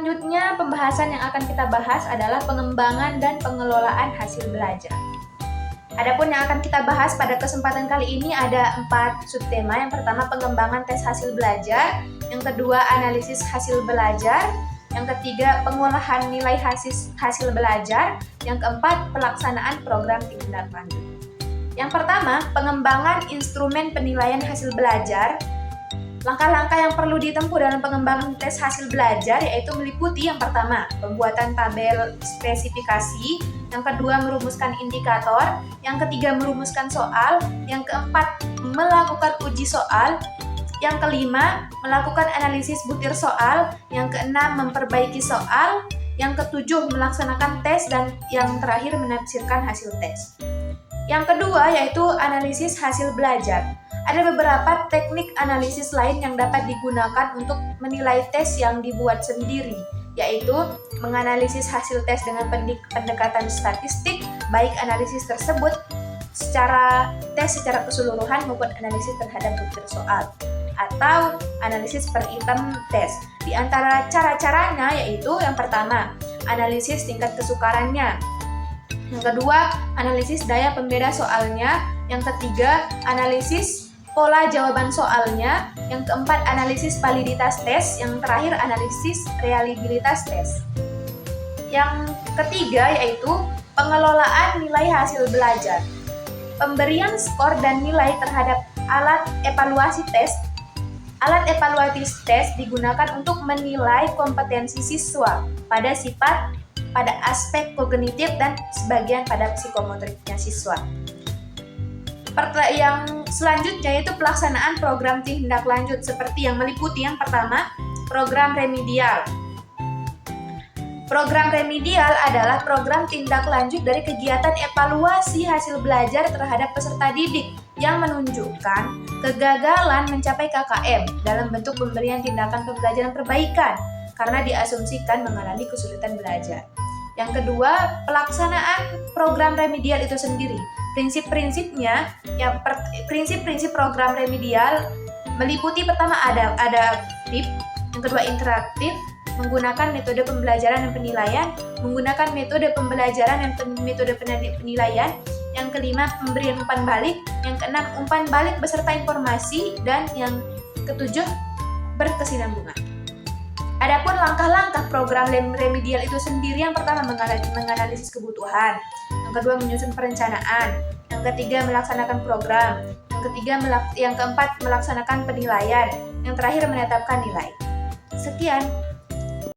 Selanjutnya, pembahasan yang akan kita bahas adalah pengembangan dan pengelolaan hasil belajar. Adapun yang akan kita bahas pada kesempatan kali ini ada 4 subtema. Yang pertama, pengembangan tes hasil belajar. Yang kedua, analisis hasil belajar. Yang ketiga, pengolahan nilai hasil belajar. Yang keempat, pelaksanaan program tindak lanjut. Yang pertama, pengembangan instrumen penilaian hasil belajar. Langkah-langkah yang perlu ditempuh dalam pengembangan tes hasil belajar yaitu meliputi yang pertama, pembuatan tabel spesifikasi, yang kedua, merumuskan indikator, yang ketiga, merumuskan soal, yang keempat, melakukan uji soal, yang kelima, melakukan analisis butir soal, yang keenam, memperbaiki soal, yang ketujuh, melaksanakan tes, dan yang terakhir, menafsirkan hasil tes. Yang kedua yaitu analisis hasil belajar. Ada beberapa teknik analisis lain yang dapat digunakan untuk menilai tes yang dibuat sendiri, yaitu menganalisis hasil tes dengan pendekatan statistik, baik analisis tersebut secara keseluruhan maupun analisis terhadap butir soal, atau analisis per item tes. Di antara cara-caranya yaitu yang pertama, analisis tingkat kesukarannya. Yang kedua, analisis daya pembeda soalnya. Yang ketiga, analisis pola jawaban soalnya. Yang keempat, analisis validitas tes. Yang terakhir, analisis reliabilitas tes. Yang ketiga yaitu pengelolaan nilai hasil belajar. Pemberian skor dan nilai terhadap alat evaluasi tes. Alat evaluasi tes digunakan untuk menilai kompetensi siswa pada aspek kognitif dan sebagian pada psikomotoriknya siswa. Yang selanjutnya yaitu pelaksanaan program tindak lanjut seperti yang meliputi yang pertama, program remedial. Program remedial adalah program tindak lanjut dari kegiatan evaluasi hasil belajar terhadap peserta didik yang menunjukkan kegagalan mencapai KKM dalam bentuk pemberian tindakan pembelajaran perbaikan karena diasumsikan mengalami kesulitan belajar. Yang kedua, pelaksanaan program remedial itu sendiri. Prinsip-prinsip program remedial meliputi pertama adaptif, yang kedua interaktif, menggunakan metode pembelajaran dan penilaian, menggunakan metode pembelajaran dan metode penilaian, yang kelima pemberian umpan balik, yang keenam umpan balik beserta informasi, dan yang ketujuh berkesinambungan. Adapun langkah-langkah program remedial itu sendiri, yang pertama menganalisis kebutuhan, yang kedua menyusun perencanaan, yang ketiga melaksanakan program, yang keempat melaksanakan penilaian, yang terakhir menetapkan nilai. Sekian.